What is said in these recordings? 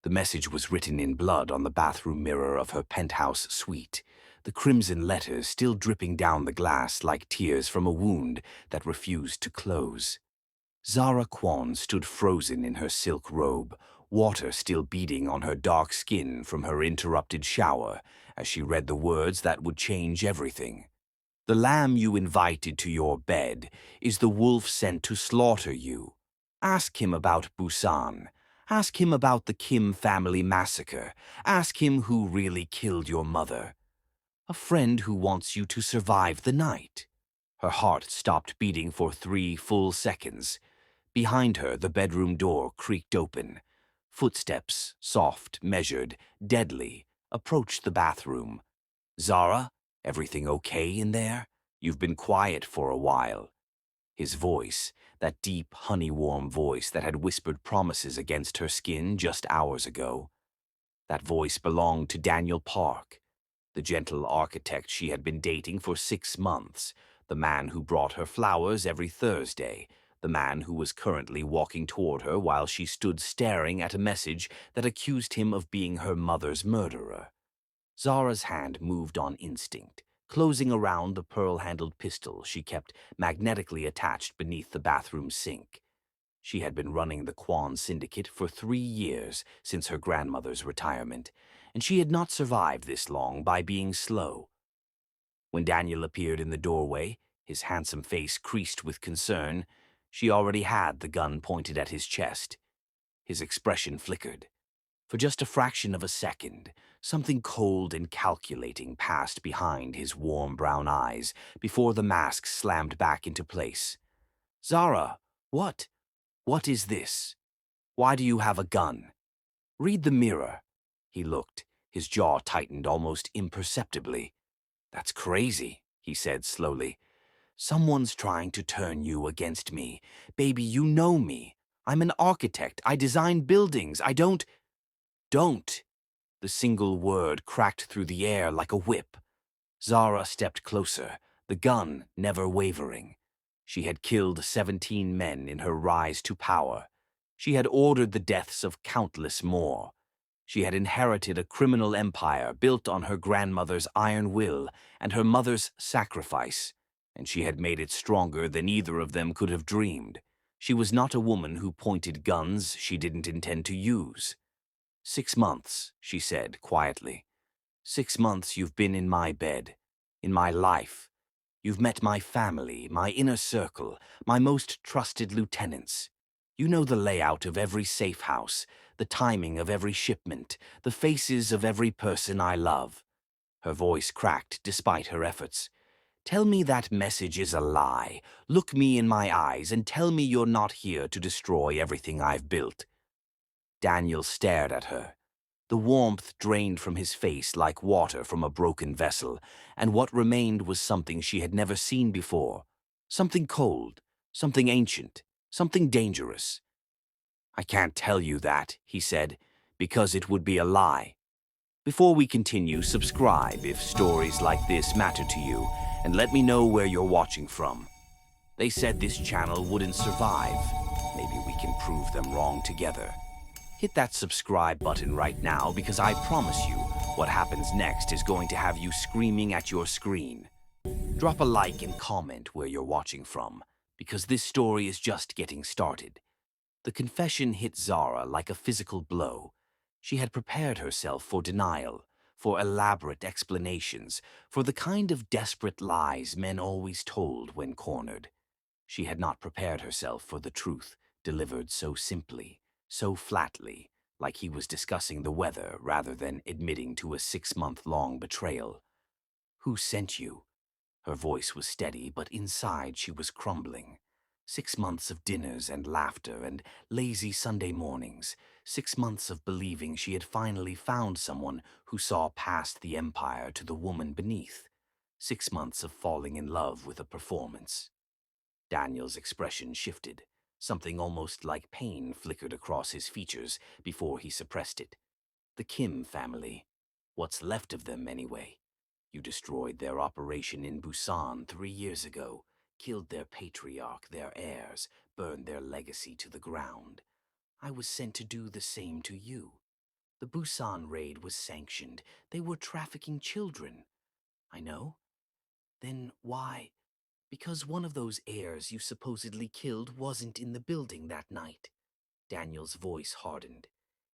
The message was written in blood on the bathroom mirror of her penthouse suite, the crimson letters still dripping down the glass like tears from a wound that refused to close. Zara Kwon stood frozen in her silk robe, water still beading on her dark skin from her interrupted shower, as she read the words that would change everything. The lamb you invited to your bed is the wolf sent to slaughter you. Ask him about Busan. Ask him about the Kim family massacre. Ask him who really killed your mother. A friend who wants you to survive the night. Her heart stopped beating for 3 full seconds. Behind her, the bedroom door creaked open. Footsteps, soft, measured, deadly, approached the bathroom. Zara, everything okay in there? You've been quiet for a while. His voice, that deep, honey-warm voice that had whispered promises against her skin just hours ago. That voice belonged to Daniel Park, the gentle architect she had been dating for 6 months, the man who brought her flowers every Thursday, the man who was currently walking toward her while she stood staring at a message that accused him of being her mother's murderer. Zara's hand moved on instinct, closing around the pearl-handled pistol she kept magnetically attached beneath the bathroom sink. She had been running the Kwon syndicate for 3 years since her grandmother's retirement, and she had not survived this long by being slow. When Daniel appeared in the doorway, his handsome face creased with concern, she already had the gun pointed at his chest. His expression flickered. For just a fraction of a second, something cold and calculating passed behind his warm brown eyes before the mask slammed back into place. Zara, what? What is this? Why do you have a gun? Read the mirror. He looked, his jaw tightened almost imperceptibly. That's crazy, he said slowly. Someone's trying to turn you against me. Baby, you know me. I'm an architect. I design buildings. Don't. The single word cracked through the air like a whip. Zara stepped closer, the gun never wavering. She had killed 17 men in her rise to power. She had ordered the deaths of countless more. She had inherited a criminal empire built on her grandmother's iron will and her mother's sacrifice, and she had made it stronger than either of them could have dreamed. She was not a woman who pointed guns she didn't intend to use. 6 months, she said quietly. 6 months you've been in my bed, in my life. You've met my family, my inner circle, my most trusted lieutenants. You know the layout of every safe house, the timing of every shipment, the faces of every person I love. Her voice cracked despite her efforts. Tell me that message is a lie. Look me in my eyes and tell me you're not here to destroy everything I've built. Daniel stared at her. The warmth drained from his face like water from a broken vessel, and what remained was something she had never seen before. Something cold, something ancient, something dangerous. I can't tell you that, he said, because it would be a lie. Before we continue, subscribe if stories like this matter to you, and let me know where you're watching from. They said this channel wouldn't survive. Maybe we can prove them wrong together. Hit that subscribe button right now because I promise you what happens next is going to have you screaming at your screen. Drop a like and comment where you're watching from, because this story is just getting started. The confession hit Zara like a physical blow. She had prepared herself for denial, for elaborate explanations, for the kind of desperate lies men always told when cornered. She had not prepared herself for the truth delivered so simply, so flatly, like he was discussing the weather rather than admitting to a 6-month-long betrayal. Who sent you? Her voice was steady, but inside she was crumbling. 6 months of dinners and laughter and lazy Sunday mornings. 6 months of believing she had finally found someone who saw past the empire to the woman beneath. 6 months of falling in love with a performance. Daniel's expression shifted. Something almost like pain flickered across his features before he suppressed it. The Kim family. What's left of them, anyway? You destroyed their operation in Busan 3 years ago, killed their patriarch, their heirs, burned their legacy to the ground. I was sent to do the same to you. The Busan raid was sanctioned. They were trafficking children. I know. Then why? Because one of those heirs you supposedly killed wasn't in the building that night. Daniel's voice hardened.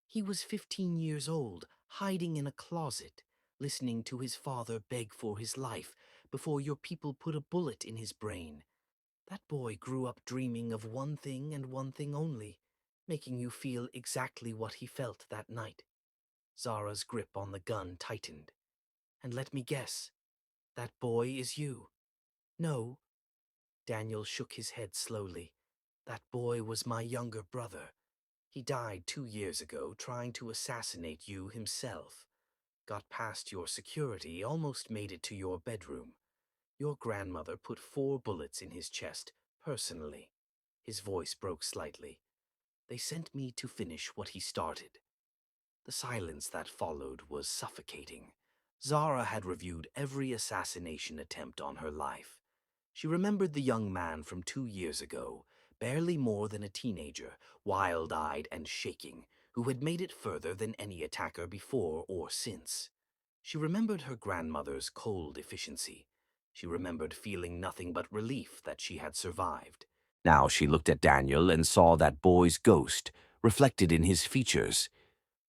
He was 15 years old, hiding in a closet, listening to his father beg for his life before your people put a bullet in his brain. That boy grew up dreaming of one thing and one thing only, making you feel exactly what he felt that night. Zara's grip on the gun tightened. And let me guess, that boy is you. No. Daniel shook his head slowly. That boy was my younger brother. He died 2 years ago trying to assassinate you himself. Got past your security, almost made it to your bedroom. Your grandmother put 4 bullets in his chest, personally. His voice broke slightly. They sent me to finish what he started. The silence that followed was suffocating. Zara had reviewed every assassination attempt on her life. She remembered the young man from 2 years ago, barely more than a teenager, wild-eyed and shaking, who had made it further than any attacker before or since. She remembered her grandmother's cold efficiency. She remembered feeling nothing but relief that she had survived. Now she looked at Daniel and saw that boy's ghost, reflected in his features.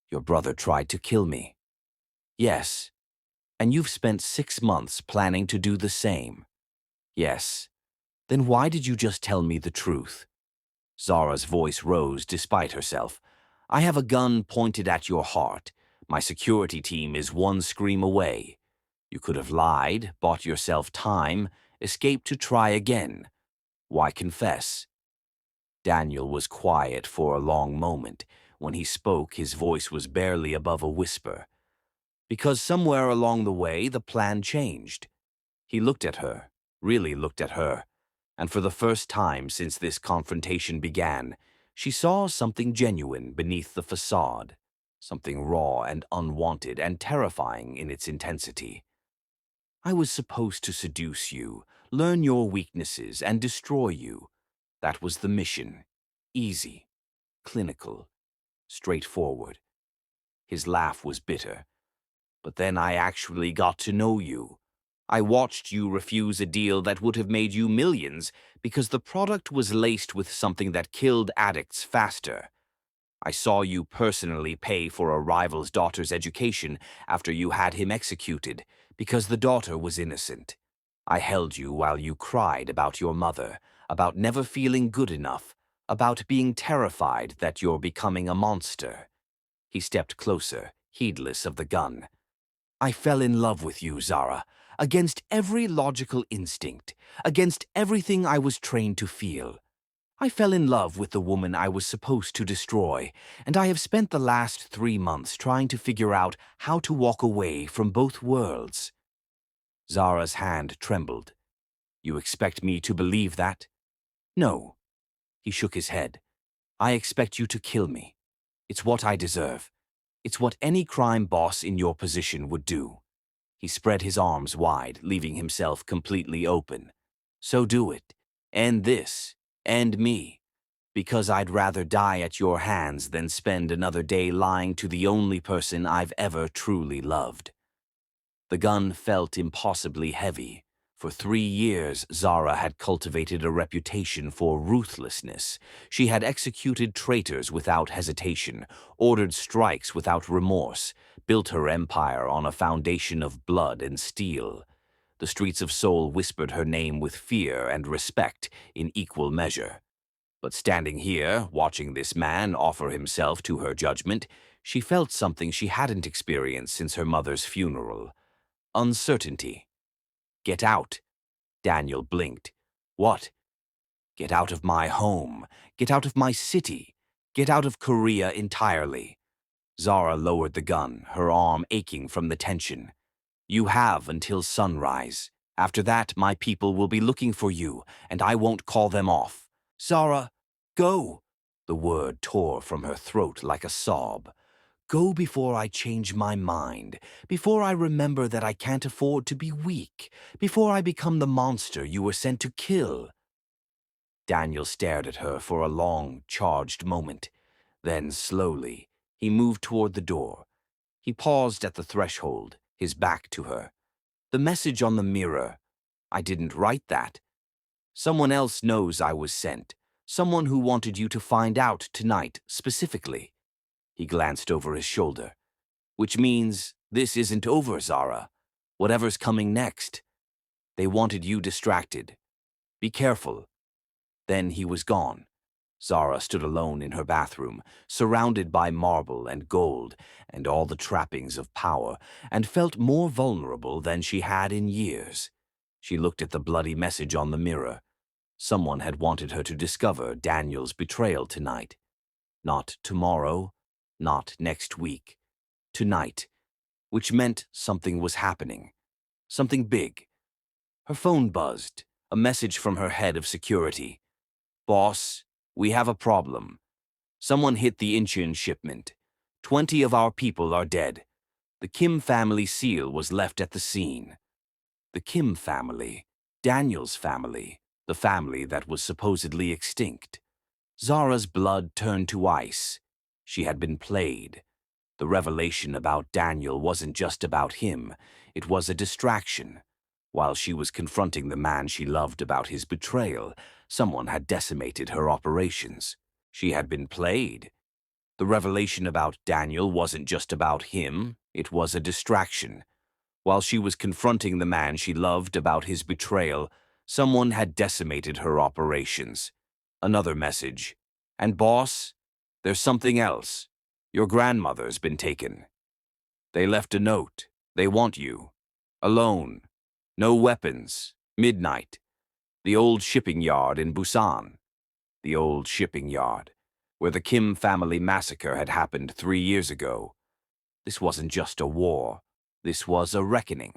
Your brother tried to kill me. Yes. And you've spent 6 months planning to do the same. Yes. Then why did you just tell me the truth? Zara's voice rose despite herself. I have a gun pointed at your heart. My security team is one scream away. You could have lied, bought yourself time, escaped to try again. Why confess? Daniel was quiet for a long moment. When he spoke, his voice was barely above a whisper. Because somewhere along the way, the plan changed. He looked at her, really looked at her, and for the first time since this confrontation began, she saw something genuine beneath the facade, something raw and unwanted and terrifying in its intensity. I was supposed to seduce you, learn your weaknesses, and destroy you. That was the mission. Easy, clinical, straightforward. His laugh was bitter. But then I actually got to know you. I watched you refuse a deal that would have made you millions because the product was laced with something that killed addicts faster. I saw you personally pay for a rival's daughter's education after you had him executed because the daughter was innocent. I held you while you cried about your mother, about never feeling good enough, about being terrified that you're becoming a monster. He stepped closer, heedless of the gun. I fell in love with you, Zara, against every logical instinct, against everything I was trained to feel. I fell in love with the woman I was supposed to destroy, and I have spent the last 3 months trying to figure out how to walk away from both worlds. Zara's hand trembled. You expect me to believe that? No. He shook his head. I expect you to kill me. It's what I deserve. It's what any crime boss in your position would do. He spread his arms wide, leaving himself completely open. So do it. End this. End me. Because I'd rather die at your hands than spend another day lying to the only person I've ever truly loved. The gun felt impossibly heavy. For 3 years, Zara had cultivated a reputation for ruthlessness. She had executed traitors without hesitation, ordered strikes without remorse, built her empire on a foundation of blood and steel. The streets of Seoul whispered her name with fear and respect in equal measure. But standing here, watching this man offer himself to her judgment, she felt something she hadn't experienced since her mother's funeral. Uncertainty. Get out. Daniel blinked. What? Get out of my home. Get out of my city. Get out of Korea entirely. Zara lowered the gun, her arm aching from the tension. You have until sunrise. After that, my people will be looking for you, and I won't call them off. Zara, go! The word tore from her throat like a sob. Go before I change my mind, before I remember that I can't afford to be weak, before I become the monster you were sent to kill. Daniel stared at her for a long, charged moment. Then, slowly, he moved toward the door, He paused at the threshold, his back to her. The message on the mirror. I didn't write that. Someone else knows I was sent. Someone who wanted you to find out tonight, specifically. He glanced over his shoulder. Which means this isn't over, Zara. Whatever's coming next. They wanted you distracted. Be careful. Then he was gone. Zara stood alone in her bathroom, surrounded by marble and gold and all the trappings of power, and felt more vulnerable than she had in years. She looked at the bloody message on the mirror. Someone had wanted her to discover Daniel's betrayal tonight. Not tomorrow, not next week. Tonight, which meant something was happening. Something big. Her phone buzzed, a message from her head of security. Boss, we have a problem. Someone hit the Incheon shipment. 20 of our people are dead. The Kim family seal was left at the scene. The Kim family, Daniel's family, the family that was supposedly extinct. Zara's blood turned to ice. She had been played. The revelation about Daniel wasn't just about him. It was a distraction. While she was confronting the man she loved about his betrayal, someone had decimated her operations. She had been played. The revelation about Daniel wasn't just about him. It was a distraction. While she was confronting the man she loved about his betrayal, someone had decimated her operations. Another message. And boss, there's something else. Your grandmother's been taken. They left a note. They want you. Alone. No weapons. Midnight. The old shipping yard in Busan. The old shipping yard, where the Kim family massacre had happened 3 years ago. This wasn't just a war. This was a reckoning.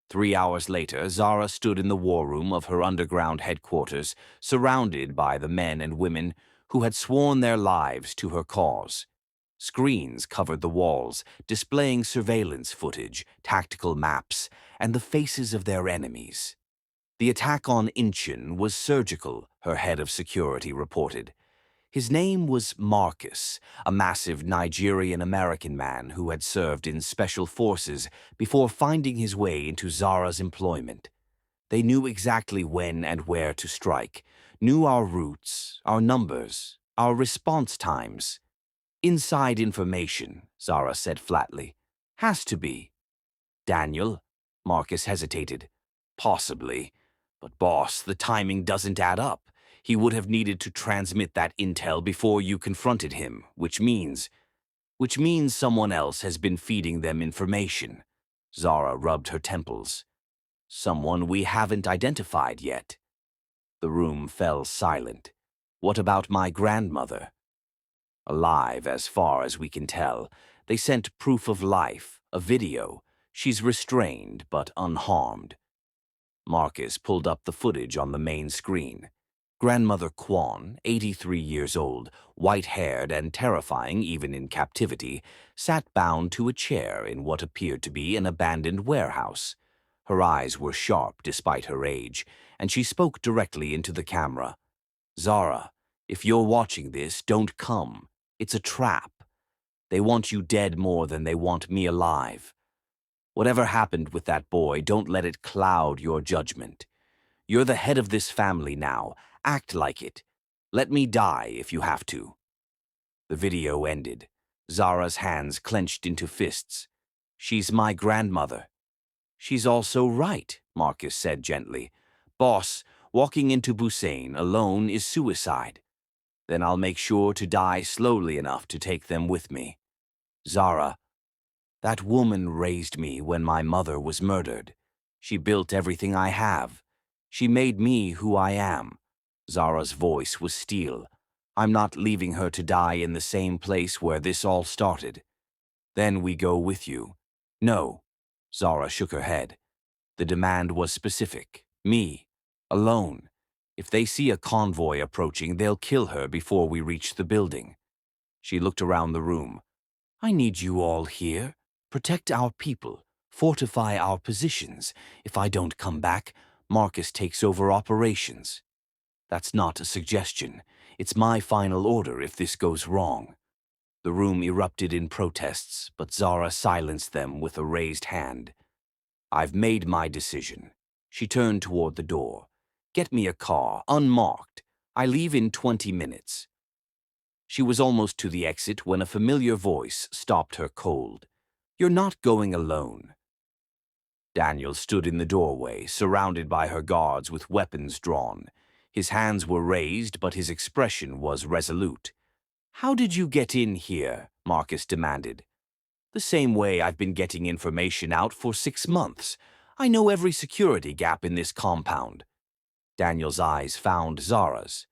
3 hours later, Zara stood in the war room of her underground headquarters, surrounded by the men and women who had sworn their lives to her cause. Screens covered the walls, displaying surveillance footage, tactical maps, and the faces of their enemies. The attack on Incheon was surgical, her head of security reported. His name was Marcus, a massive Nigerian-American man who had served in special forces before finding his way into Zara's employment. They knew exactly when and where to strike, knew our routes, our numbers, our response times. Inside information, Zara said flatly. Has to be. Daniel? Marcus hesitated. Possibly. But boss, the timing doesn't add up. He would have needed to transmit that intel before you confronted him, which means someone else has been feeding them information. Zara rubbed her temples. Someone we haven't identified yet. The room fell silent. What about my grandmother? Alive, as far as we can tell. They sent proof of life, a video. She's restrained but unharmed. Marcus pulled up the footage on the main screen. Grandmother Kwon, 83 years old, white-haired and terrifying even in captivity, sat bound to a chair in what appeared to be an abandoned warehouse. Her eyes were sharp despite her age, and she spoke directly into the camera. Zara, if you're watching this, don't come. It's a trap. They want you dead more than they want me alive. Whatever happened with that boy, don't let it cloud your judgment. You're the head of this family now. Act like it. Let me die if you have to. The video ended. Zara's hands clenched into fists. She's my grandmother. She's also right, Marcus said gently. Boss, walking into Busan alone is suicide. Then I'll make sure to die slowly enough to take them with me. Zara, that woman raised me when my mother was murdered. She built everything I have. She made me who I am. Zara's voice was steel. I'm not leaving her to die in the same place where this all started. Then we go with you. No. Zara shook her head. The demand was specific. Me. Alone. If they see a convoy approaching, they'll kill her before we reach the building. She looked around the room. I need you all here. Protect our people. Fortify our positions. If I don't come back, Marcus takes over operations. That's not a suggestion. It's my final order if this goes wrong. The room erupted in protests, but Zara silenced them with a raised hand. I've made my decision. She turned toward the door. Get me a car, unmarked. I leave in 20 minutes. She was almost to the exit when a familiar voice stopped her cold. You're not going alone. Daniel stood in the doorway, surrounded by her guards with weapons drawn. His hands were raised, but his expression was resolute. How did you get in here? Marcus demanded. The same way I've been getting information out for 6 months. I know every security gap in this compound. Daniel's eyes found Zara's.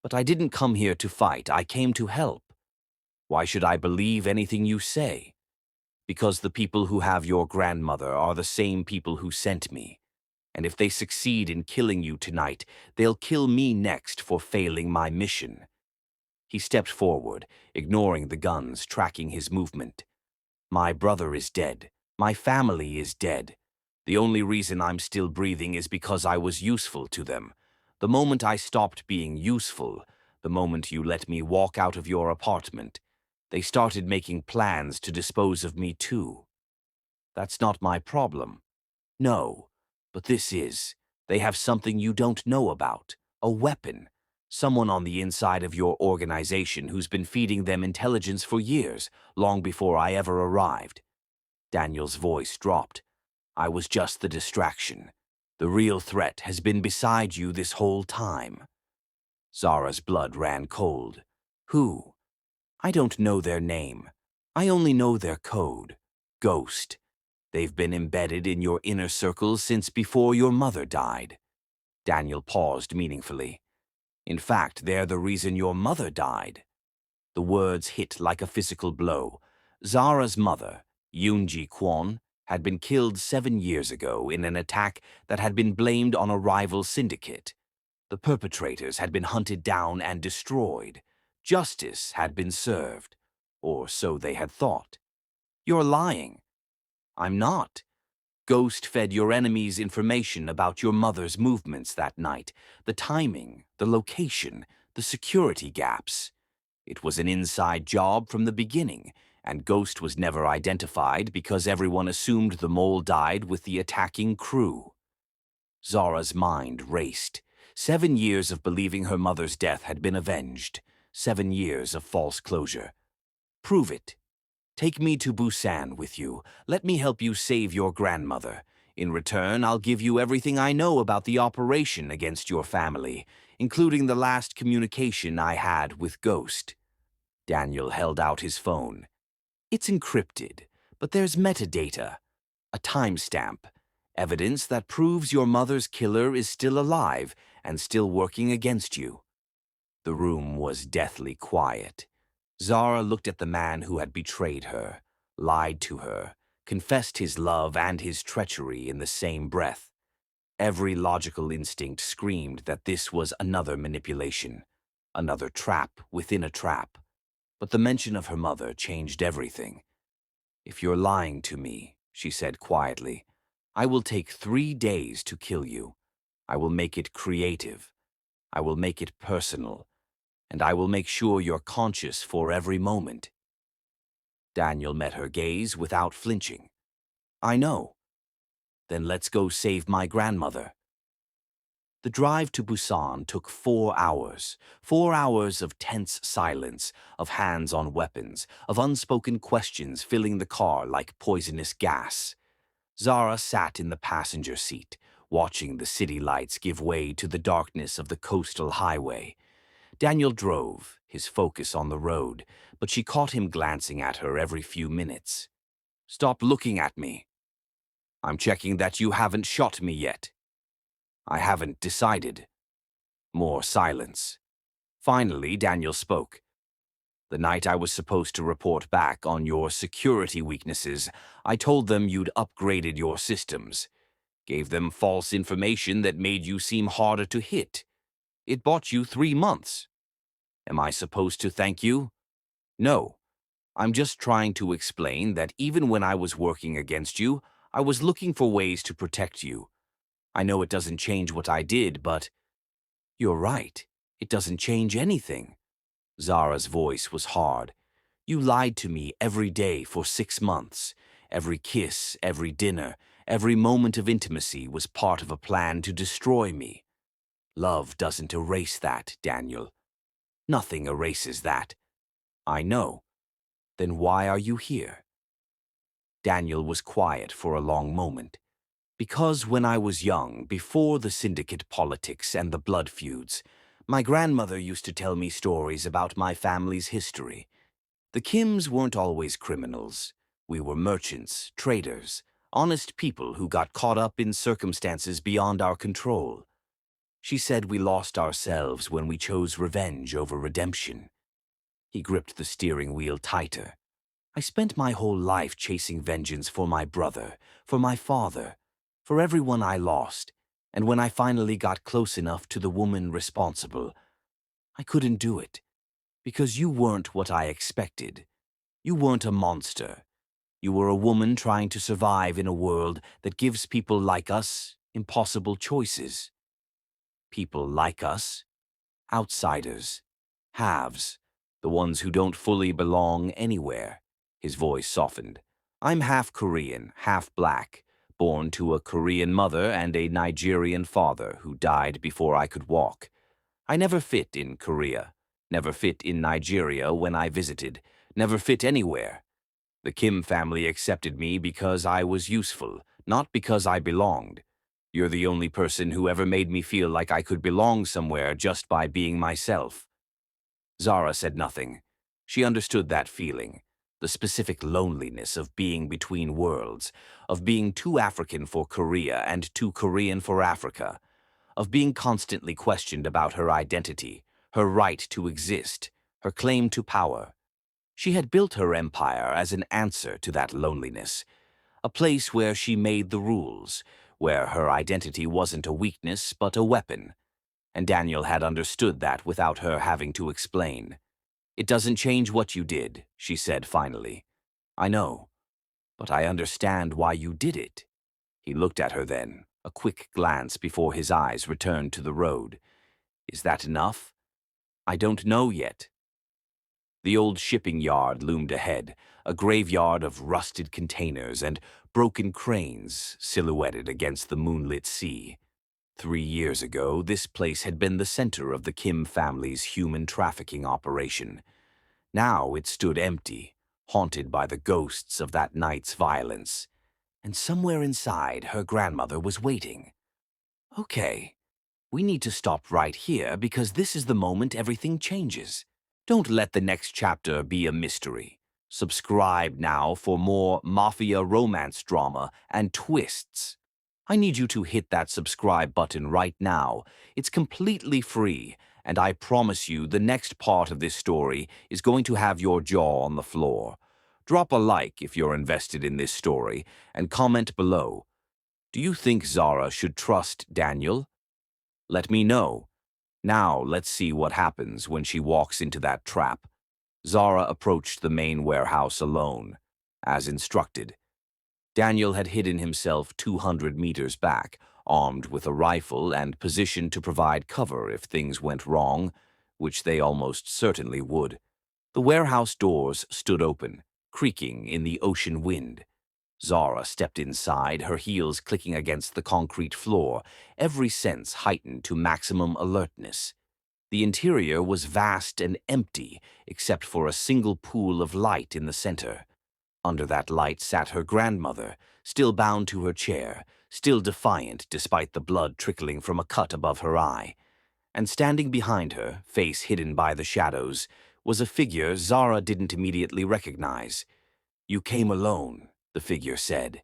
But I didn't come here to fight, I came to help. Why should I believe anything you say? Because the people who have your grandmother are the same people who sent me. And if they succeed in killing you tonight, they'll kill me next for failing my mission. He stepped forward, ignoring the guns tracking his movement. My brother is dead. My family is dead. The only reason I'm still breathing is because I was useful to them. The moment I stopped being useful, the moment you let me walk out of your apartment, they started making plans to dispose of me too. That's not my problem. No, but this is. They have something you don't know about. A weapon. Someone on the inside of your organization who's been feeding them intelligence for years, long before I ever arrived. Daniel's voice dropped. I was just the distraction. The real threat has been beside you this whole time. Zara's blood ran cold. Who? I don't know their name. I only know their code. Ghost. They've been embedded in your inner circle since before your mother died. Daniel paused meaningfully. In fact, they're the reason your mother died. The words hit like a physical blow. Zara's mother, Zara Kwon, had been killed 7 years ago in an attack that had been blamed on a rival syndicate. The perpetrators had been hunted down and destroyed. Justice had been served, or so they had thought. You're lying. I'm not. Ghost fed your enemies information about your mother's movements that night, the timing, the location, the security gaps. It was an inside job from the beginning, and Ghost was never identified because everyone assumed the mole died with the attacking crew. Zara's mind raced. 7 years of believing her mother's death had been avenged. 7 years of false closure. Prove it. Take me to Busan with you. Let me help you save your grandmother. In return, I'll give you everything I know about the operation against your family, including the last communication I had with Ghost. Daniel held out his phone. It's encrypted, but there's metadata, a timestamp, evidence that proves your mother's killer is still alive and still working against you. The room was deathly quiet. Zara looked at the man who had betrayed her, lied to her, confessed his love and his treachery in the same breath. Every logical instinct screamed that this was another manipulation, another trap within a trap. But the mention of her mother changed everything. If you're lying to me, she said quietly, I will take 3 days to kill you. I will make it creative. I will make it personal. And I will make sure you're conscious for every moment. Daniel met her gaze without flinching. I know. Then let's go save my grandmother. The drive to Busan took 4 hours. 4 hours of tense silence, of hands on weapons, of unspoken questions filling the car like poisonous gas. Zara sat in the passenger seat, watching the city lights give way to the darkness of the coastal highway. Daniel drove, his focus on the road, but she caught him glancing at her every few minutes. Stop looking at me. I'm checking that you haven't shot me yet. I haven't decided. More silence. Finally, Daniel spoke. The night I was supposed to report back on your security weaknesses, I told them you'd upgraded your systems. Gave them false information that made you seem harder to hit. It bought you 3 months. Am I supposed to thank you? No. I'm just trying to explain that even when I was working against you, I was looking for ways to protect you. I know it doesn't change what I did, but... You're right. It doesn't change anything. Zara's voice was hard. You lied to me every day for 6 months. Every kiss, every dinner, every moment of intimacy was part of a plan to destroy me. Love doesn't erase that, Daniel. Nothing erases that. I know. Then why are you here? Daniel was quiet for a long moment. Because when I was young, before the syndicate politics and the blood feuds, my grandmother used to tell me stories about my family's history. The Kims weren't always criminals. We were merchants, traders, honest people who got caught up in circumstances beyond our control. She said we lost ourselves when we chose revenge over redemption. He gripped the steering wheel tighter. I spent my whole life chasing vengeance for my brother, for my father, for everyone I lost, and when I finally got close enough to the woman responsible, I couldn't do it, because you weren't what I expected. You weren't a monster. You were a woman trying to survive in a world that gives people like us impossible choices. People like us? Outsiders. Halves. The ones who don't fully belong anywhere. His voice softened. I'm half Korean, half black, born to a Korean mother and a Nigerian father who died before I could walk. I never fit in Korea, never fit in Nigeria when I visited, never fit anywhere. The Kim family accepted me because I was useful, not because I belonged. You're the only person who ever made me feel like I could belong somewhere just by being myself. Zara said nothing. She understood that feeling, the specific loneliness of being between worlds, of being too African for Korea and too Korean for Africa, of being constantly questioned about her identity, her right to exist, her claim to power. She had built her empire as an answer to that loneliness, a place where she made the rules, where her identity wasn't a weakness but a weapon. And Daniel had understood that without her having to explain. It doesn't change what you did, she said finally. I know, but I understand why you did it. He looked at her then, a quick glance before his eyes returned to the road. Is that enough? I don't know yet. The old shipping yard loomed ahead, a graveyard of rusted containers and broken cranes silhouetted against the moonlit sea. 3 years ago, this place had been the center of the Kim family's human trafficking operation. Now it stood empty, haunted by the ghosts of that night's violence. And somewhere inside, her grandmother was waiting. Okay, we need to stop right here because this is the moment everything changes. Don't let the next chapter be a mystery. Subscribe now for more mafia romance drama and twists. I need you to hit that subscribe button right now. It's completely free, and I promise you the next part of this story is going to have your jaw on the floor. Drop a like if you're invested in this story, and comment below. Do you think Zara should trust Daniel? Let me know. Now let's see what happens when she walks into that trap. Zara approached the main warehouse alone, as instructed. Daniel had hidden himself 200 meters back, armed with a rifle and positioned to provide cover if things went wrong, which they almost certainly would. The warehouse doors stood open, creaking in the ocean wind. Zara stepped inside, her heels clicking against the concrete floor, every sense heightened to maximum alertness. The interior was vast and empty, except for a single pool of light in the center. Under that light sat her grandmother, still bound to her chair, still defiant despite the blood trickling from a cut above her eye. And standing behind her, face hidden by the shadows, was a figure Zara didn't immediately recognize. You came alone, the figure said.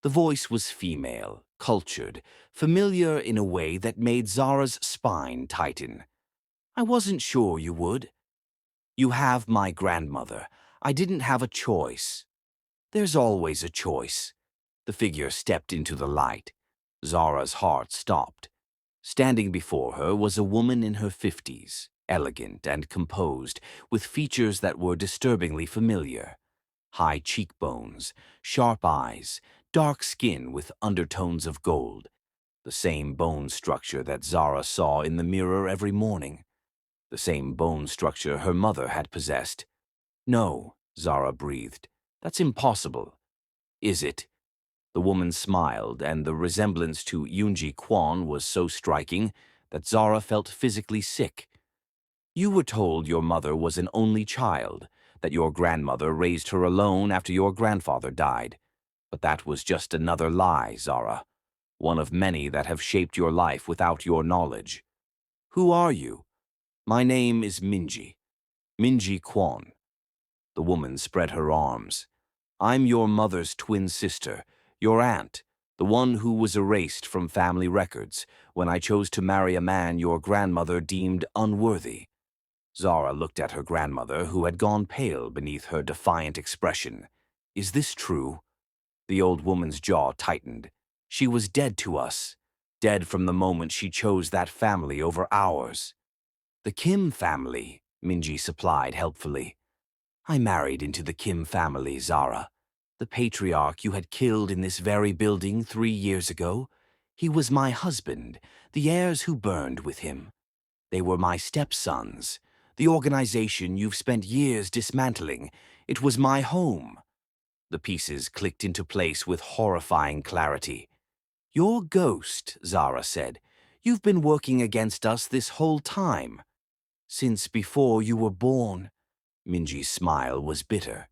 The voice was female, cultured, familiar in a way that made Zara's spine tighten. I wasn't sure you would. You have my grandmother. I didn't have a choice. There's always a choice. The figure stepped into the light. Zara's heart stopped. Standing before her was a woman in her 50s, elegant and composed, with features that were disturbingly familiar. High cheekbones, sharp eyes, dark skin with undertones of gold. The same bone structure that Zara saw in the mirror every morning. The same bone structure her mother had possessed. No, Zara breathed. That's impossible. Is it? The woman smiled, and the resemblance to Yoonji Kwon was so striking that Zara felt physically sick. You were told your mother was an only child, that your grandmother raised her alone after your grandfather died. But that was just another lie, Zara. One of many that have shaped your life without your knowledge. Who are you? My name is Minji. Minji Kwon. The woman spread her arms. I'm your mother's twin sister, your aunt, the one who was erased from family records when I chose to marry a man your grandmother deemed unworthy. Zara looked at her grandmother, who had gone pale beneath her defiant expression. Is this true? The old woman's jaw tightened. She was dead to us, dead from the moment she chose that family over ours. The Kim family, Minji supplied helpfully. I married into the Kim family, Zara. The patriarch you had killed in this very building 3 years ago. He was my husband, the heirs who burned with him. They were my stepsons. The organization you've spent years dismantling. It was my home. The pieces clicked into place with horrifying clarity. Your ghost, Zara said. You've been working against us this whole time. Since before you were born. Minji's smile was bitter.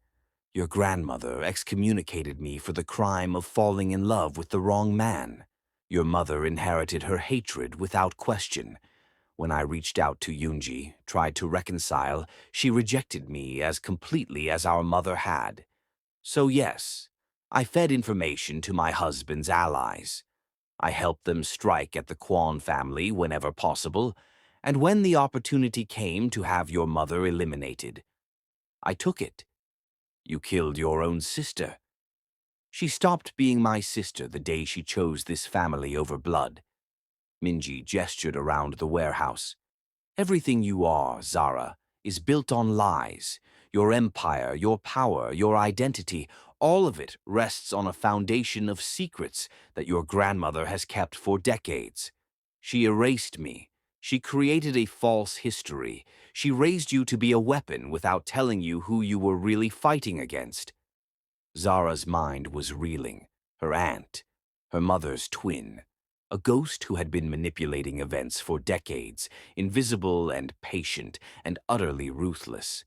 Your grandmother excommunicated me for the crime of falling in love with the wrong man. Your mother inherited her hatred without question. When I reached out to Yoonji, tried to reconcile, she rejected me as completely as our mother had. So yes, I fed information to my husband's allies. I helped them strike at the Kwon family whenever possible, and when the opportunity came to have your mother eliminated, I took it. You killed your own sister. She stopped being my sister the day she chose this family over blood. Minji gestured around the warehouse. Everything you are, Zara, is built on lies. Your empire, your power, your identity, all of it rests on a foundation of secrets that your grandmother has kept for decades. She erased me. She created a false history. She raised you to be a weapon without telling you who you were really fighting against. Zara's mind was reeling. Her aunt, her mother's twin, a ghost who had been manipulating events for decades, invisible and patient and utterly ruthless.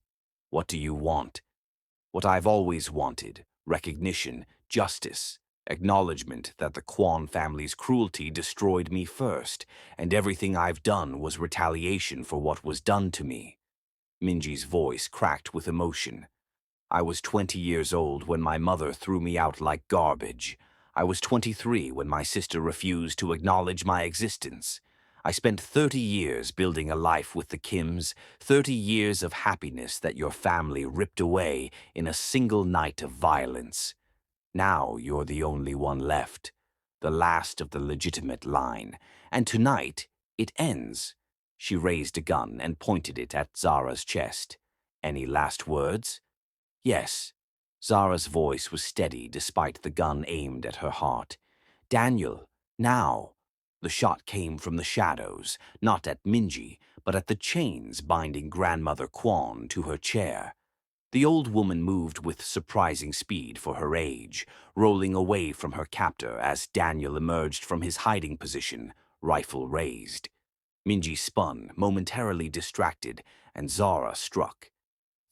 What do you want? What I've always wanted: recognition, justice, acknowledgement that the Kwon family's cruelty destroyed me first, and everything I've done was retaliation for what was done to me. Minji's voice cracked with emotion. I was 20 years old when my mother threw me out like garbage. I was 23 when my sister refused to acknowledge my existence. I spent 30 years building a life with the Kims, 30 years of happiness that your family ripped away in a single night of violence. Now you're the only one left, the last of the legitimate line, and tonight it ends. She raised a gun and pointed it at Zara's chest. Any last words? Yes. Zara's voice was steady despite the gun aimed at her heart. Daniel, now. The shot came from the shadows, not at Minji, but at the chains binding Grandmother Kwon to her chair. The old woman moved with surprising speed for her age, rolling away from her captor as Daniel emerged from his hiding position, rifle raised. Minji spun, momentarily distracted, and Zara struck.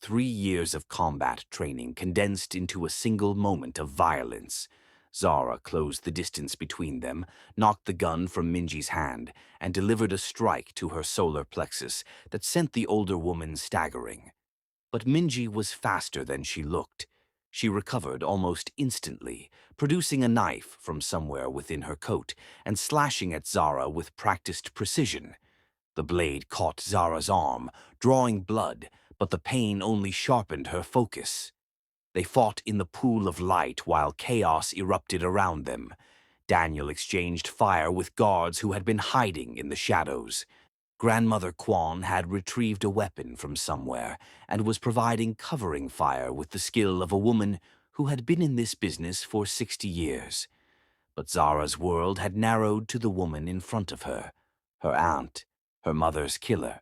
3 years of combat training condensed into a single moment of violence. Zara closed the distance between them, knocked the gun from Minji's hand, and delivered a strike to her solar plexus that sent the older woman staggering. But Minji was faster than she looked. She recovered almost instantly, producing a knife from somewhere within her coat and slashing at Zara with practiced precision. The blade caught Zara's arm, drawing blood, but the pain only sharpened her focus. They fought in the pool of light while chaos erupted around them. Daniel exchanged fire with guards who had been hiding in the shadows. Grandmother Kwon had retrieved a weapon from somewhere and was providing covering fire with the skill of a woman who had been in this business for 60 years. But Zara's world had narrowed to the woman in front of her, her aunt, her mother's killer,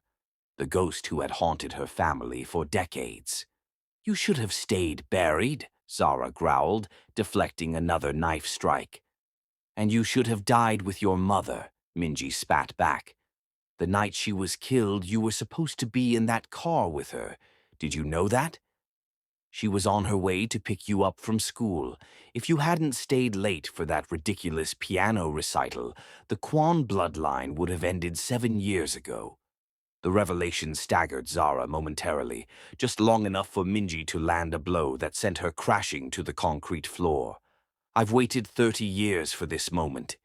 the ghost who had haunted her family for decades. You should have stayed buried, Zara growled, deflecting another knife strike. And you should have died with your mother, Minji spat back. The night she was killed, you were supposed to be in that car with her. Did you know that? She was on her way to pick you up from school. If you hadn't stayed late for that ridiculous piano recital, the Kwon bloodline would have ended 7 years ago. The revelation staggered Zara momentarily, just long enough for Minji to land a blow that sent her crashing to the concrete floor. I've waited 30 years for this moment.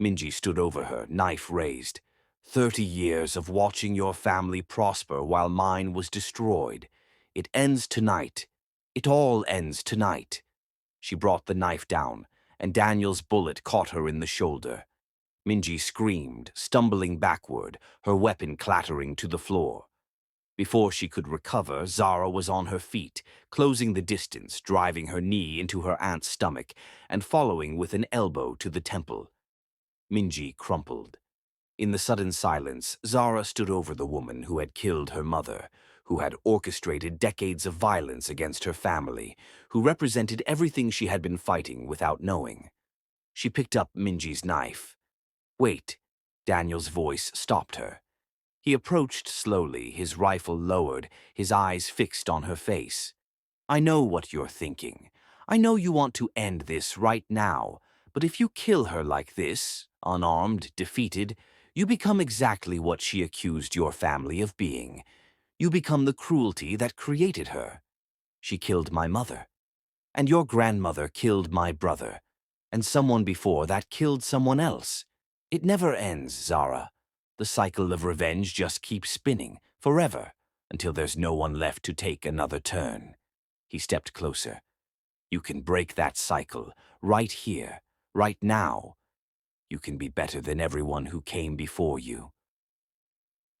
Minji stood over her, knife raised. 30 years of watching your family prosper while mine was destroyed. It ends tonight. It all ends tonight. She brought the knife down, and Daniel's bullet caught her in the shoulder. Minji screamed, stumbling backward, her weapon clattering to the floor. Before she could recover, Zara was on her feet, closing the distance, driving her knee into her aunt's stomach, and following with an elbow to the temple. Minji crumpled. In the sudden silence, Zara stood over the woman who had killed her mother, who had orchestrated decades of violence against her family, who represented everything she had been fighting without knowing. She picked up Minji's knife. "Wait," Daniel's voice stopped her. He approached slowly, his rifle lowered, his eyes fixed on her face. "I know what you're thinking. I know you want to end this right now, but if you kill her like this, unarmed, defeated, you become exactly what she accused your family of being. You become the cruelty that created her. She killed my mother, and your grandmother killed my brother, and someone before that killed someone else. It never ends, Zara. The cycle of revenge just keeps spinning, forever, until there's no one left to take another turn." He stepped closer. "You can break that cycle, right here, right now. You can be better than everyone who came before you."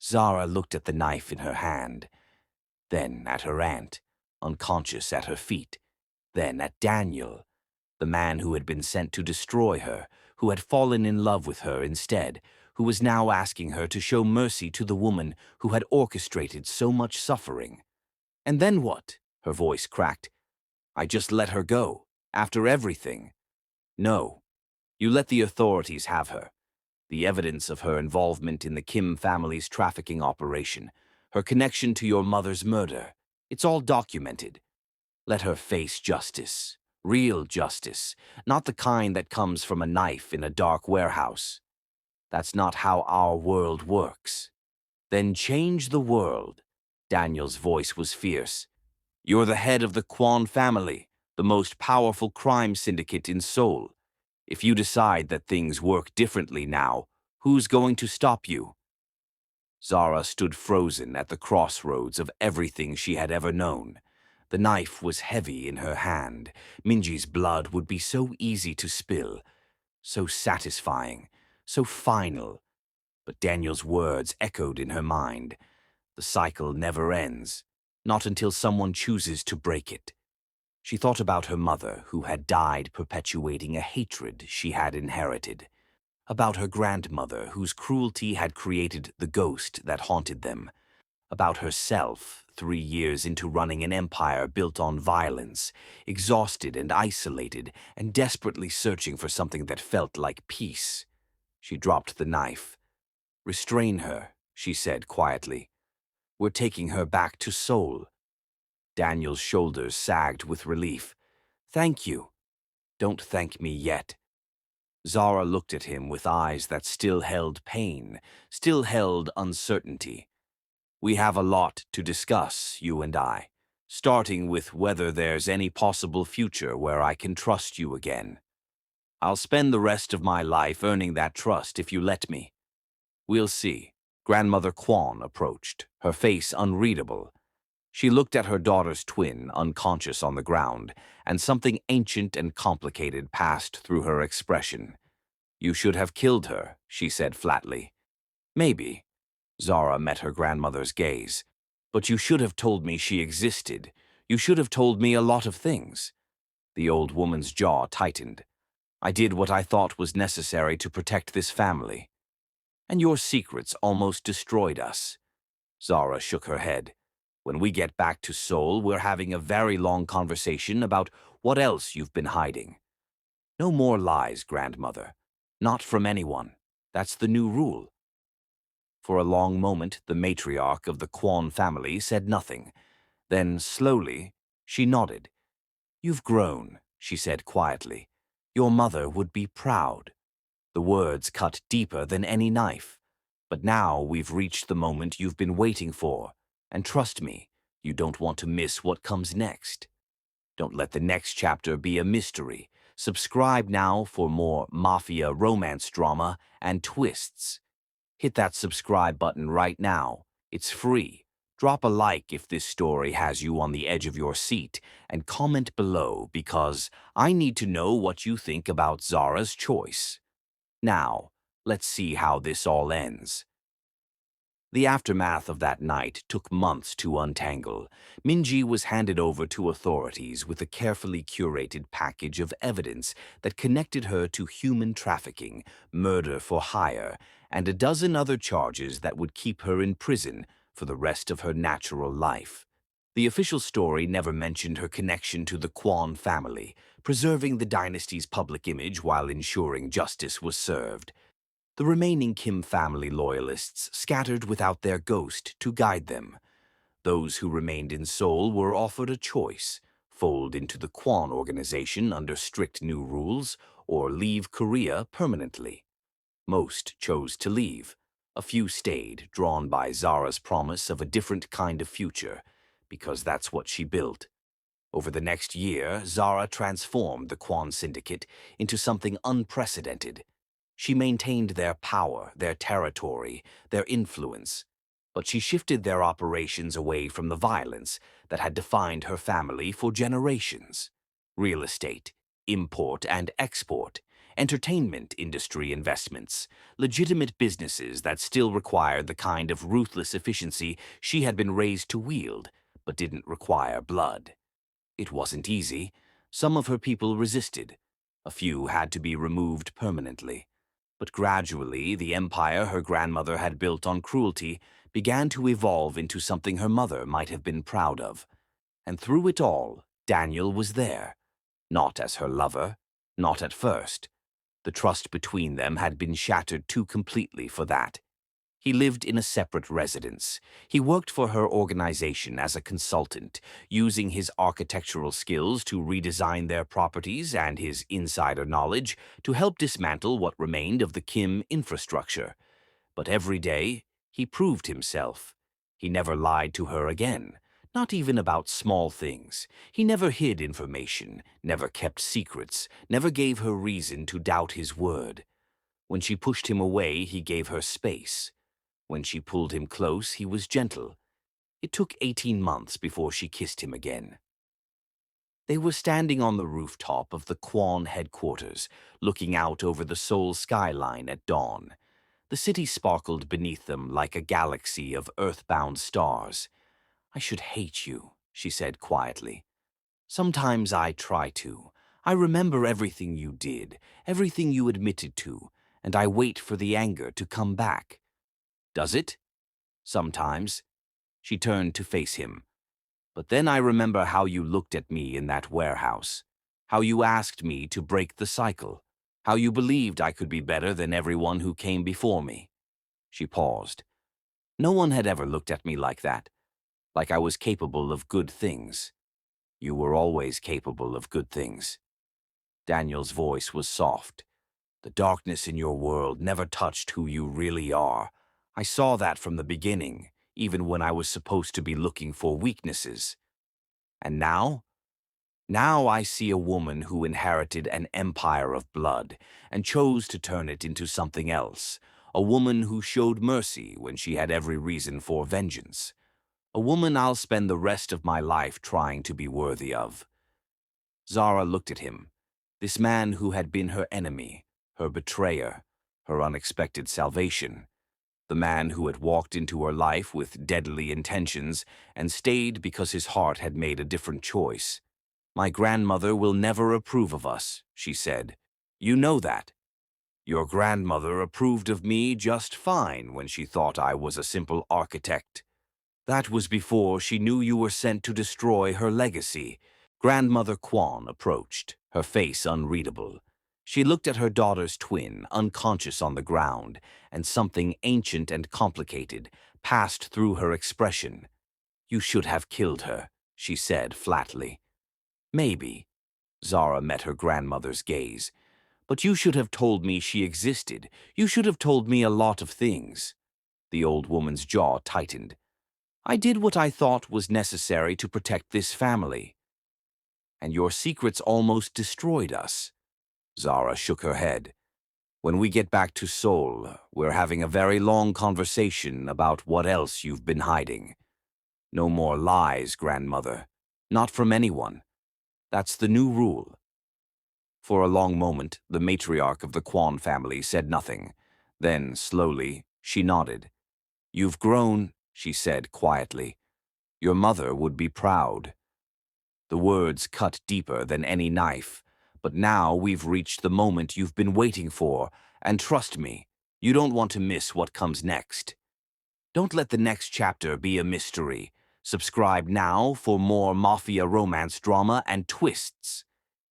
Zara looked at the knife in her hand, then at her aunt, unconscious at her feet, then at Daniel, the man who had been sent to destroy her, who had fallen in love with her instead, who was now asking her to show mercy to the woman who had orchestrated so much suffering. "And then what?" Her voice cracked. "I just let her go, after everything." "No, you let the authorities have her. The evidence of her involvement in the Kim family's trafficking operation, her connection to your mother's murder, it's all documented. Let her face justice, real justice, not the kind that comes from a knife in a dark warehouse. That's not how our world works." "Then change the world." Daniel's voice was fierce. "You're the head of the Kwon family, the most powerful crime syndicate in Seoul. If you decide that things work differently now, who's going to stop you?" Zara stood frozen at the crossroads of everything she had ever known. The knife was heavy in her hand. Minji's blood would be so easy to spill, so satisfying, so final. But Daniel's words echoed in her mind. The cycle never ends, not until someone chooses to break it. She thought about her mother, who had died perpetuating a hatred she had inherited. About her grandmother, whose cruelty had created the ghost that haunted them. About herself, 3 years into running an empire built on violence, exhausted and isolated, and desperately searching for something that felt like peace. She dropped the knife. "Restrain her," she said quietly. "We're taking her back to Seoul." Daniel's shoulders sagged with relief. "Thank you." "Don't thank me yet." Zara looked at him with eyes that still held pain, still held uncertainty. "We have a lot to discuss, you and I, starting with whether there's any possible future where I can trust you again. I'll spend the rest of my life earning that trust if you let me. We'll see." Grandmother Kwon approached, her face unreadable. She looked at her daughter's twin, unconscious on the ground, and something ancient and complicated passed through her expression. "You should have killed her," she said flatly. "Maybe." Zara met her grandmother's gaze. "But you should have told me she existed. You should have told me a lot of things." The old woman's jaw tightened. "I did what I thought was necessary to protect this family. And your secrets almost destroyed us." Zara shook her head. When we get back to Seoul, we're having a very long conversation about what else you've been hiding. No more lies, grandmother. Not from anyone. That's the new rule. For a long moment, the matriarch of the Kwon family said nothing. Then, slowly, she nodded. "You've grown," she said quietly. "Your mother would be proud." The words cut deeper than any knife. "But now we've reached the moment you've been waiting for. And trust me, you don't want to miss what comes next. Don't let the next chapter be a mystery. Subscribe now for more mafia romance drama and twists. Hit that subscribe button right now. It's free. Drop a like if this story has you on the edge of your seat, and comment below because I need to know what you think about Zara's choice. Now, let's see how this all ends. The aftermath of that night took months to untangle. Minji was handed over to authorities with a carefully curated package of evidence that connected her to human trafficking, murder for hire, and a dozen other charges that would keep her in prison for the rest of her natural life. The official story never mentioned her connection to the Kwon family, preserving the dynasty's public image while ensuring justice was served. The remaining Kim family loyalists scattered without their ghost to guide them. Those who remained in Seoul were offered a choice: fold into the Kwon organization under strict new rules, or leave Korea permanently. Most chose to leave. A few stayed, drawn by Zara's promise of a different kind of future, because that's what she built. Over the next year, Zara transformed the Kwon Syndicate into something unprecedented. She maintained their power, their territory, their influence, but she shifted their operations away from the violence that had defined her family for generations. Real estate, import and export, entertainment industry investments, legitimate businesses that still required the kind of ruthless efficiency she had been raised to wield, but didn't require blood. It wasn't easy. Some of her people resisted. A few had to be removed permanently. But gradually, the empire her grandmother had built on cruelty began to evolve into something her mother might have been proud of. And through it all, Daniel was there. Not as her lover, not at first. The trust between them had been shattered too completely for that. He lived in a separate residence. He worked for her organization as a consultant, using his architectural skills to redesign their properties and his insider knowledge to help dismantle what remained of the Kim infrastructure. But every day, he proved himself. He never lied to her again, not even about small things. He never hid information, never kept secrets, never gave her reason to doubt his word. When she pushed him away, he gave her space. When she pulled him close, he was gentle. It took 18 months before she kissed him again. They were standing on the rooftop of the Kwon headquarters, looking out over the Seoul skyline at dawn. The city sparkled beneath them like a galaxy of earthbound stars. "I should hate you," she said quietly. "Sometimes I try to. I remember everything you did, everything you admitted to, and I wait for the anger to come back." "Does it?" "Sometimes." She turned to face him. "But then I remember how you looked at me in that warehouse, how you asked me to break the cycle, how you believed I could be better than everyone who came before me." She paused. "No one had ever looked at me like that, like I was capable of good things. You were always capable of good things." Daniel's voice was soft. "The darkness in your world never touched who you really are. I saw that from the beginning, even when I was supposed to be looking for weaknesses. And now? Now I see a woman who inherited an empire of blood and chose to turn it into something else. A woman who showed mercy when she had every reason for vengeance. A woman I'll spend the rest of my life trying to be worthy of." Zara looked at him. This man who had been her enemy, her betrayer, her unexpected salvation. The man who had walked into her life with deadly intentions and stayed because his heart had made a different choice. "My grandmother will never approve of us," she said. "You know that. Your grandmother approved of me just fine when she thought I was a simple architect." That was before she knew you were sent to destroy her legacy. Grandmother Kwon approached, her face unreadable. She looked at her daughter's twin, unconscious on the ground, and something ancient and complicated passed through her expression. You should have killed her, she said flatly. Maybe. Zara met her grandmother's gaze. But you should have told me she existed. You should have told me a lot of things. The old woman's jaw tightened. I did what I thought was necessary to protect this family. And your secrets almost destroyed us. Zara shook her head. When we get back to Seoul, we're having a very long conversation about what else you've been hiding. No more lies, grandmother. Not from anyone. That's the new rule. For a long moment, the matriarch of the Kwon family said nothing. Then, slowly, she nodded. You've grown, she said quietly. Your mother would be proud. The words cut deeper than any knife. But now we've reached the moment you've been waiting for, and trust me, you don't want to miss what comes next. Don't let the next chapter be a mystery. Subscribe now for more mafia romance drama and twists.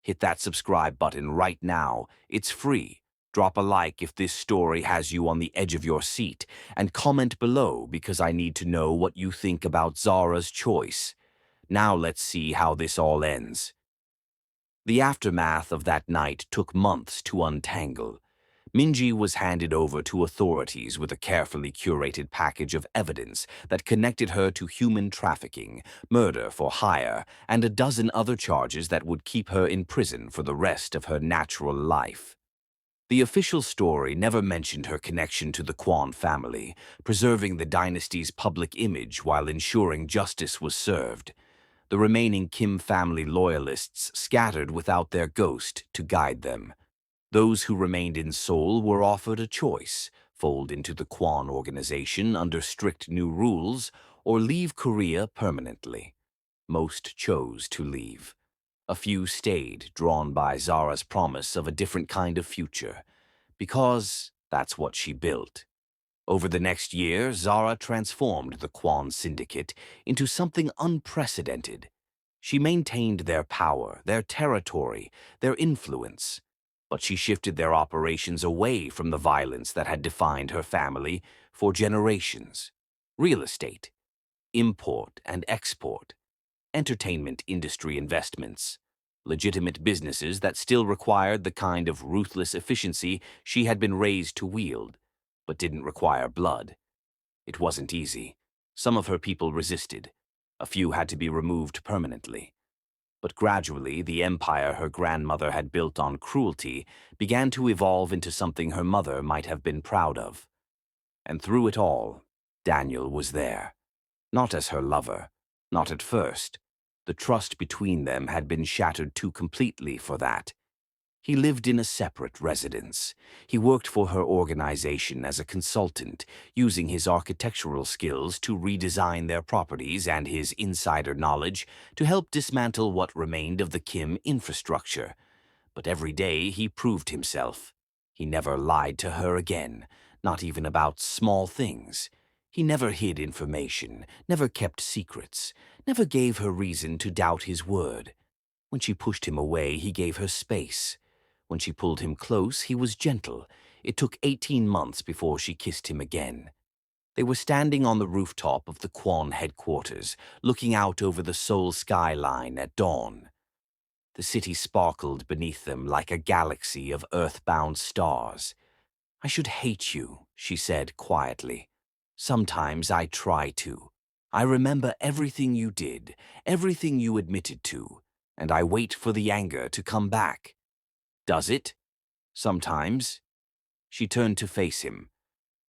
Hit that subscribe button right now. It's free. Drop a like if this story has you on the edge of your seat, and comment below because I need to know what you think about Zara's choice. Now let's see how this all ends. The aftermath of that night took months to untangle. Minji was handed over to authorities with a carefully curated package of evidence that connected her to human trafficking, murder for hire, and a dozen other charges that would keep her in prison for the rest of her natural life. The official story never mentioned her connection to the Kwon family, preserving the dynasty's public image while ensuring justice was served. The remaining Kim family loyalists scattered without their ghost to guide them. Those who remained in Seoul were offered a choice: fold into the Kwon organization under strict new rules, or leave Korea permanently. Most chose to leave. A few stayed, drawn by Zara's promise of a different kind of future, because that's what she built. Over the next year, Zara transformed the Kwon syndicate into something unprecedented. She maintained their power, their territory, their influence. But she shifted their operations away from the violence that had defined her family for generations. Real estate, import and export, entertainment industry investments, legitimate businesses that still required the kind of ruthless efficiency she had been raised to wield, but didn't require blood. It wasn't easy. Some of her people resisted. A few had to be removed permanently. But gradually, the empire her grandmother had built on cruelty began to evolve into something her mother might have been proud of. And through it all, Daniel was there. Not as her lover, not at first. The trust between them had been shattered too completely for that. He lived in a separate residence. He worked for her organization as a consultant, using his architectural skills to redesign their properties and his insider knowledge to help dismantle what remained of the Kim infrastructure. But every day he proved himself. He never lied to her again, not even about small things. He never hid information, never kept secrets, never gave her reason to doubt his word. When she pushed him away, he gave her space. When she pulled him close, he was gentle. It took 18 months before she kissed him again. They were standing on the rooftop of the Kwon headquarters, looking out over the Seoul skyline at dawn. The city sparkled beneath them like a galaxy of earthbound stars. I should hate you, she said quietly. Sometimes I try to. I remember everything you did, everything you admitted to, and I wait for the anger to come back. Does it? Sometimes. She turned to face him.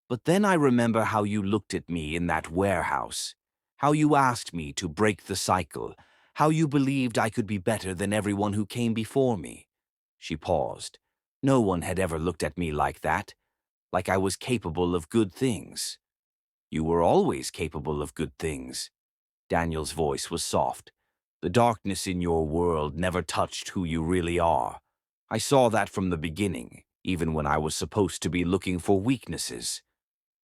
But then I remember how you looked at me in that warehouse, how you asked me to break the cycle, how you believed I could be better than everyone who came before me. She paused. No one had ever looked at me like that, like I was capable of good things. You were always capable of good things. Daniel's voice was soft. The darkness in your world never touched who you really are. I saw that from the beginning, even when I was supposed to be looking for weaknesses.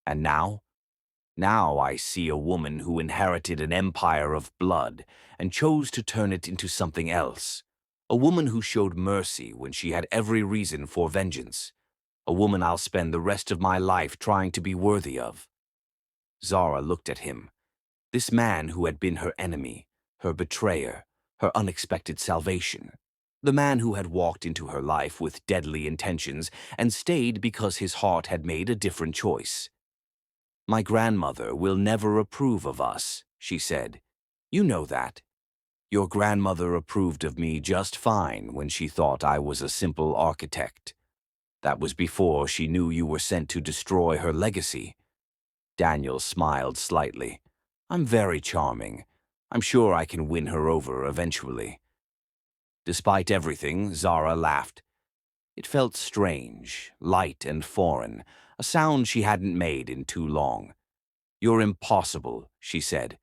And now? Now I see a woman who inherited an empire of blood and chose to turn it into something else. A woman who showed mercy when she had every reason for vengeance. A woman I'll spend the rest of my life trying to be worthy of." Zara looked at him. This man who had been her enemy, her betrayer, her unexpected salvation. The man who had walked into her life with deadly intentions and stayed because his heart had made a different choice. "My grandmother will never approve of us," she said. "You know that. Your grandmother approved of me just fine when she thought I was a simple architect. That was before she knew you were sent to destroy her legacy." Daniel smiled slightly. "I'm very charming. I'm sure I can win her over eventually." Despite everything, Zara laughed. It felt strange, light and foreign, a sound she hadn't made in too long. "You're impossible," she said,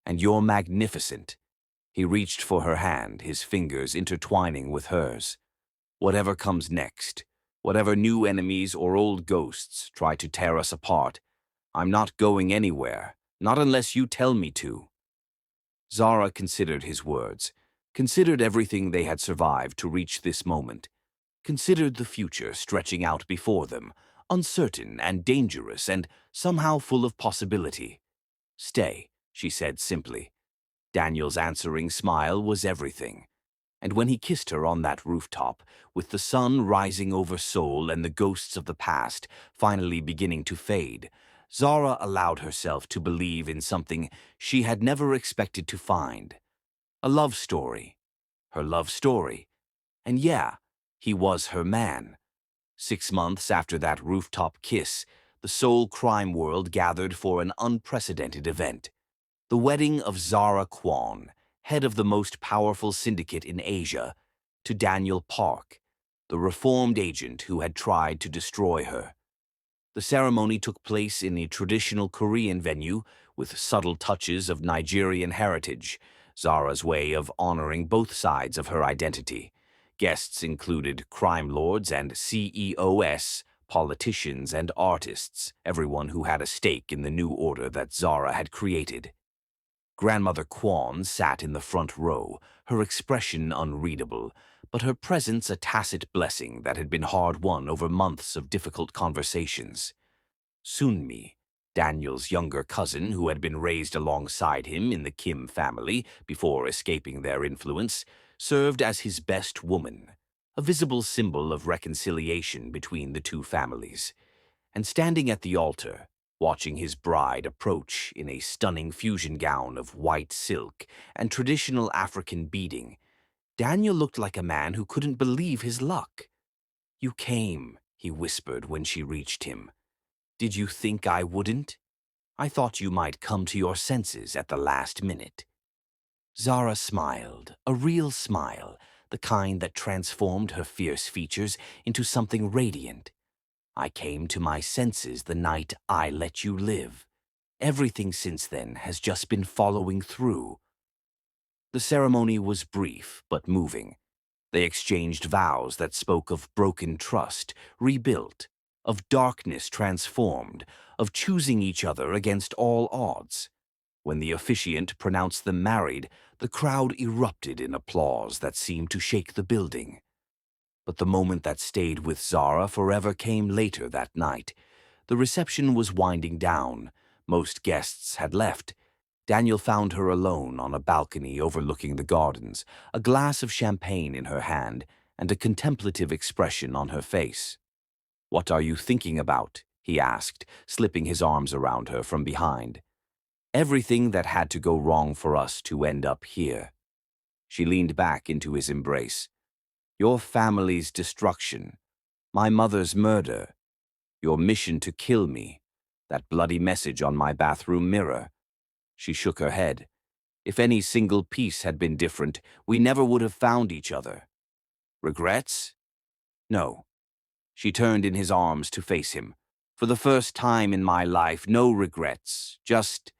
"and you're magnificent." He reached for her hand, his fingers intertwining with hers. "Whatever comes next, whatever new enemies or old ghosts try to tear us apart, I'm not going anywhere, not unless you tell me to." Zara considered his words, considered everything they had survived to reach this moment, considered the future stretching out before them, uncertain and dangerous and somehow full of possibility. "Stay," she said simply. Daniel's answering smile was everything. And when he kissed her on that rooftop, with the sun rising over Seoul and the ghosts of the past finally beginning to fade, Zara allowed herself to believe in something she had never expected to find. A love story. Her love story. And yeah, he was her man. 6 months after that rooftop kiss, the Seoul crime world gathered for an unprecedented event. The wedding of Zara Kwon, head of the most powerful syndicate in Asia, to Daniel Park, the reformed agent who had tried to destroy her. The ceremony took place in a traditional Korean venue with subtle touches of Nigerian heritage, Zara's way of honoring both sides of her identity. Guests included crime lords and CEOs, politicians and artists, everyone who had a stake in the new order that Zara had created. Grandmother Kwon sat in the front row, her expression unreadable, but her presence a tacit blessing that had been hard-won over months of difficult conversations. Sunmi, Daniel's younger cousin who had been raised alongside him in the Kim family before escaping their influence, served as his best woman, a visible symbol of reconciliation between the two families. And standing at the altar, watching his bride approach in a stunning fusion gown of white silk and traditional African beading, Daniel looked like a man who couldn't believe his luck. "You came," he whispered when she reached him. "Did you think I wouldn't? I thought you might come to your senses at the last minute." Zara smiled, a real smile, the kind that transformed her fierce features into something radiant. "I came to my senses the night I let you live. Everything since then has just been following through." The ceremony was brief but moving. They exchanged vows that spoke of broken trust, rebuilt, of darkness transformed, of choosing each other against all odds. When the officiant pronounced them married, the crowd erupted in applause that seemed to shake the building. But the moment that stayed with Zara forever came later that night. The reception was winding down. Most guests had left. Daniel found her alone on a balcony overlooking the gardens, a glass of champagne in her hand and a contemplative expression on her face. "What are you thinking about?" he asked, slipping his arms around her from behind. "Everything that had to go wrong for us to end up here." She leaned back into his embrace. "Your family's destruction, my mother's murder, your mission to kill me, that bloody message on my bathroom mirror." She shook her head. "If any single piece had been different, we never would have found each other." "Regrets?" "No." She turned in his arms to face him. "For the first time in my life, no regrets, just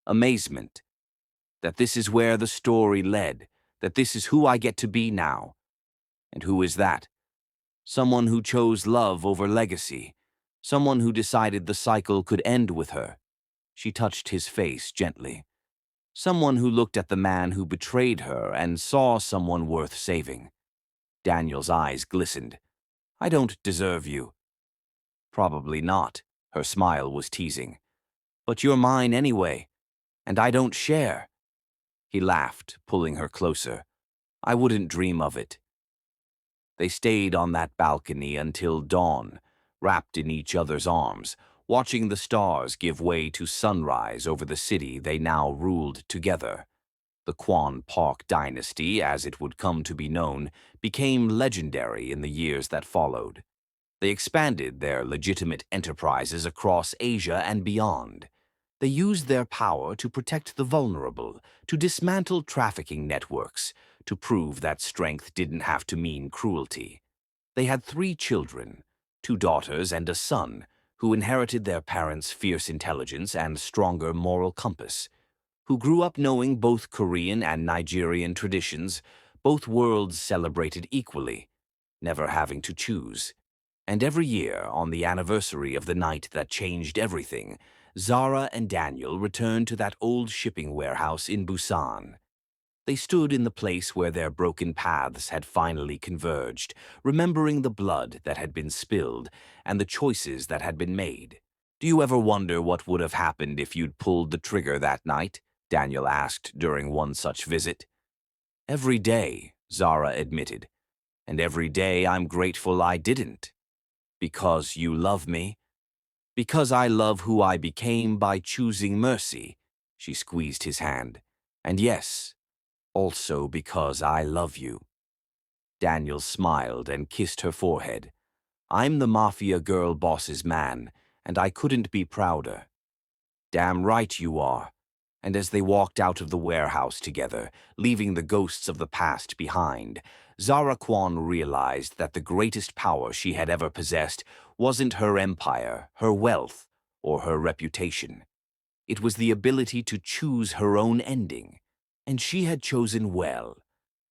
amazement. That this is where the story led, that this is who I get to be now." "And who is that?" "Someone who chose love over legacy. Someone who decided the cycle could end with her." She touched his face gently. Someone who looked at the man who betrayed her and saw someone worth saving. Daniel's eyes glistened. I don't deserve you. Probably not. Her smile was teasing. But you're mine anyway, and I don't share. He laughed, pulling her closer. I wouldn't dream of it. They stayed on that balcony until dawn, wrapped in each other's arms, watching the stars give way to sunrise over the city they now ruled together. The Kwon Park dynasty, as it would come to be known, became legendary in the years that followed. They expanded their legitimate enterprises across Asia and beyond. They used their power to protect the vulnerable, to dismantle trafficking networks, to prove that strength didn't have to mean cruelty. They had 3 children, 2 daughters and a son, who inherited their parents' fierce intelligence and stronger moral compass, who grew up knowing both Korean and Nigerian traditions, both worlds celebrated equally, never having to choose. And every year, on the anniversary of the night that changed everything, Zara and Daniel returned to that old shipping warehouse in Busan. They stood in the place where their broken paths had finally converged, remembering the blood that had been spilled and the choices that had been made. Do you ever wonder what would have happened if you'd pulled the trigger that night? Daniel asked during one such visit. Every day, Zara admitted, and every day I'm grateful I didn't. Because you love me? Because I love who I became by choosing mercy. She squeezed his hand. And yes, also because I love you. Daniel smiled and kissed her forehead. I'm the Mafia Girl Boss's man, and I couldn't be prouder. Damn right you are. And as they walked out of the warehouse together, leaving the ghosts of the past behind, Zara Kwon realized that the greatest power she had ever possessed wasn't her empire, her wealth, or her reputation. It was the ability to choose her own ending, and she had chosen well.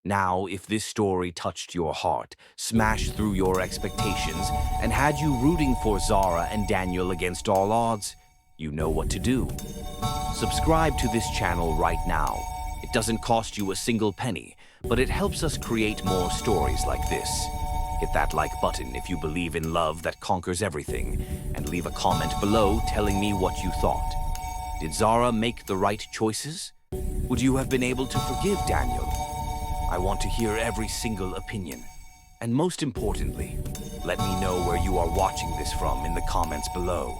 Now, if this story touched your heart, smashed through your expectations, and had you rooting for Zara and Daniel against all odds, you know what to do. Subscribe to this channel right now. It doesn't cost you a single penny, but it helps us create more stories like this. Hit that like button if you believe in love that conquers everything, and leave a comment below telling me what you thought. Did Zara make the right choices? Would you have been able to forgive Daniel? I want to hear every single opinion. And most importantly, let me know where you are watching this from in the comments below.